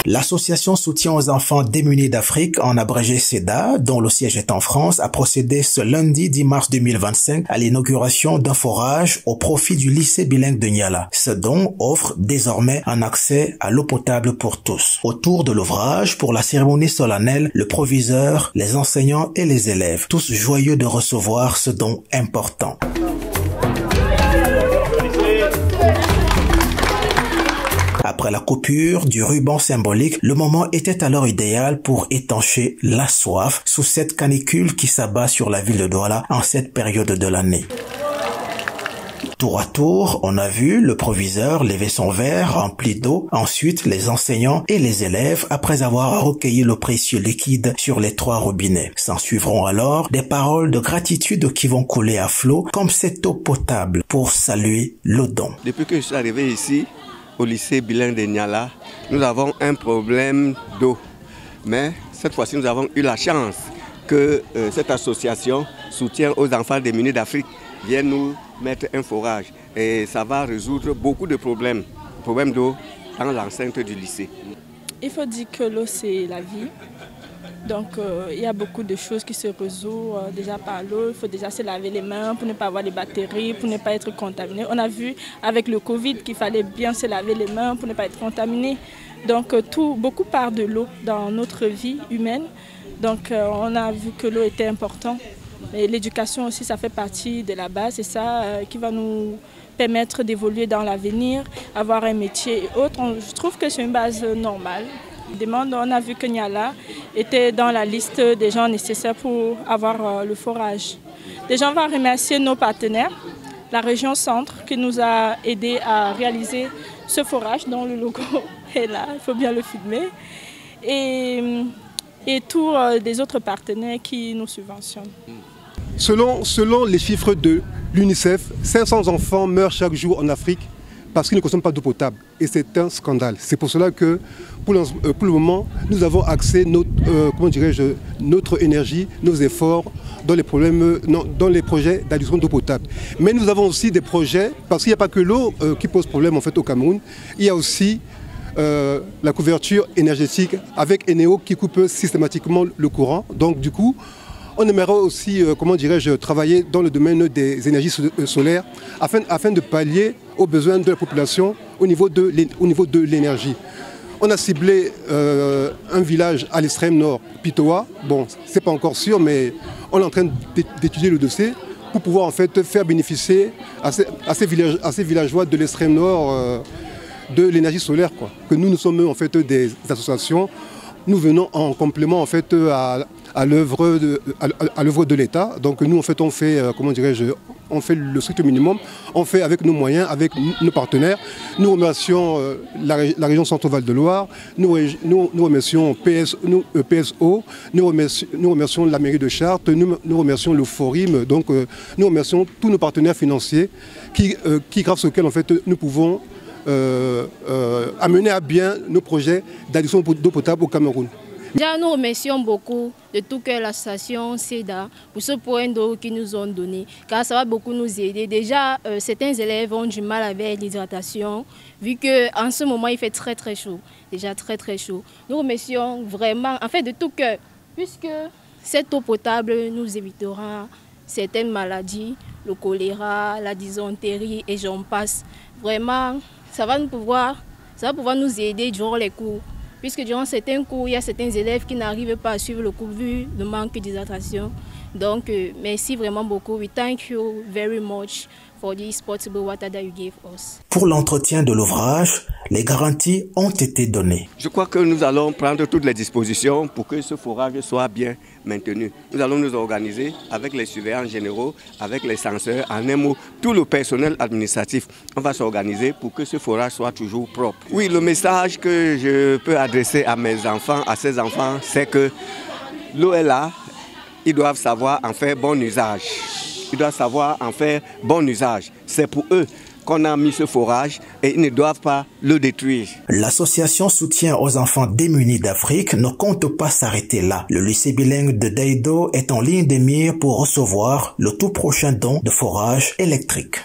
L'association Soutien aux enfants démunis d'Afrique, en abrégé SEDA, dont le siège est en France, a procédé ce lundi 10 mars 2025 à l'inauguration d'un forage au profit du lycée bilingue de Niala. Ce don offre désormais un accès à l'eau potable pour tous. Autour de l'ouvrage, pour la cérémonie solennelle, le proviseur, les enseignants et les élèves, tous joyeux de recevoir ce don important. Après la coupure du ruban symbolique, le moment était alors idéal pour étancher la soif sous cette canicule qui s'abat sur la ville de Douala en cette période de l'année. Tour à tour, on a vu le proviseur lever son verre rempli d'eau, ensuite les enseignants et les élèves après avoir recueilli le précieux liquide sur les 3 robinets. S'en suivront alors des paroles de gratitude qui vont couler à flot comme cette eau potable pour saluer le don. Depuis que je suis arrivé ici, au lycée bilingue de Niala, nous avons un problème d'eau. Mais cette fois-ci, nous avons eu la chance que cette association Soutien aux enfants démunis d'Afrique vienne nous mettre un forage. Et ça va résoudre beaucoup de problèmes d'eau dans l'enceinte du lycée. Il faut dire que l'eau, c'est la vie. Donc, il y a beaucoup de choses qui se résolvent déjà par l'eau. Il faut déjà se laver les mains pour ne pas avoir les bactéries, pour ne pas être contaminé. On a vu avec le Covid qu'il fallait bien se laver les mains pour ne pas être contaminé. Donc, beaucoup part de l'eau dans notre vie humaine. Donc, on a vu que l'eau était importante. Et l'éducation aussi, ça fait partie de la base. C'est ça qui va nous permettre d'évoluer dans l'avenir, avoir un métier et autres. Je trouve que c'est une base normale. On a vu que Niala était dans la liste des gens nécessaires pour avoir le forage. Déjà, on va remercier nos partenaires, la région Centre qui nous a aidés à réaliser ce forage dont le logo est là, il faut bien le filmer, et tous les autres partenaires qui nous subventionnent. Selon les chiffres de l'UNICEF, 500 enfants meurent chaque jour en Afrique parce qu'ils ne consomment pas d'eau potable. Et c'est un scandale. C'est pour cela que, pour le moment, nous avons axé notre énergie, nos efforts dans les projets d'adduction d'eau potable. Mais nous avons aussi des projets, parce qu'il n'y a pas que l'eau qui pose problème en fait, au Cameroun, il y a aussi la couverture énergétique avec Eneo qui coupe systématiquement le courant. Donc du coup, on aimerait aussi, travailler dans le domaine des énergies solaires afin de pallier aux besoins de la population au niveau de l'énergie. On a ciblé un village à l'extrême nord, Pitoa. Bon, c'est pas encore sûr, mais on est en train d'étudier le dossier pour pouvoir en fait faire bénéficier à ces villageois de l'extrême nord de l'énergie solaire, quoi. Que nous sommes en fait des associations. Nous venons en complément en fait à l'œuvre de l'État. Donc nous en fait on fait on fait le strict minimum, on fait avec nos moyens, avec nos partenaires. Nous remercions la région Centre-Val de Loire, nous remercions PSO, nous remercions la mairie de Chartres, nous remercions le Forim, donc nous remercions tous nos partenaires financiers qui grâce auxquels en fait nous pouvons amener à bien nos projets d'adduction d'eau potable au Cameroun. Déjà, nous remercions beaucoup de tout cœur l'association SEDA pour ce point d'eau qu'ils nous ont donné, car ça va beaucoup nous aider. Déjà, certains élèves ont du mal avec l'hydratation, vu qu'en ce moment, il fait très très chaud, déjà très très chaud. Nous remercions vraiment, en fait, de tout cœur, puisque cette eau potable nous évitera certaines maladies, le choléra, la dysenterie et j'en passe. Vraiment, ça va pouvoir nous aider durant les cours. Puisque durant certains cours, il y a certains élèves qui n'arrivent pas à suivre le cours vu le manque d'hydratation. Donc, merci vraiment beaucoup. We thank you very much for this potable water that you gave us. Pour l'entretien de l'ouvrage, les garanties ont été données. Je crois que nous allons prendre toutes les dispositions pour que ce forage soit bien maintenu. Nous allons nous organiser avec les surveillants généraux, avec les censeurs, en un mot, tout le personnel administratif. On va s'organiser pour que ce forage soit toujours propre. Oui, le message que je peux adresser à mes enfants, à ces enfants, c'est que l'eau est là. Ils doivent savoir en faire bon usage. Ils doivent savoir en faire bon usage. C'est pour eux qu'on a mis ce forage et ils ne doivent pas le détruire. L'association Soutien aux enfants démunis d'Afrique ne compte pas s'arrêter là. Le lycée bilingue de Daido est en ligne de mire pour recevoir le tout prochain don de forage électrique.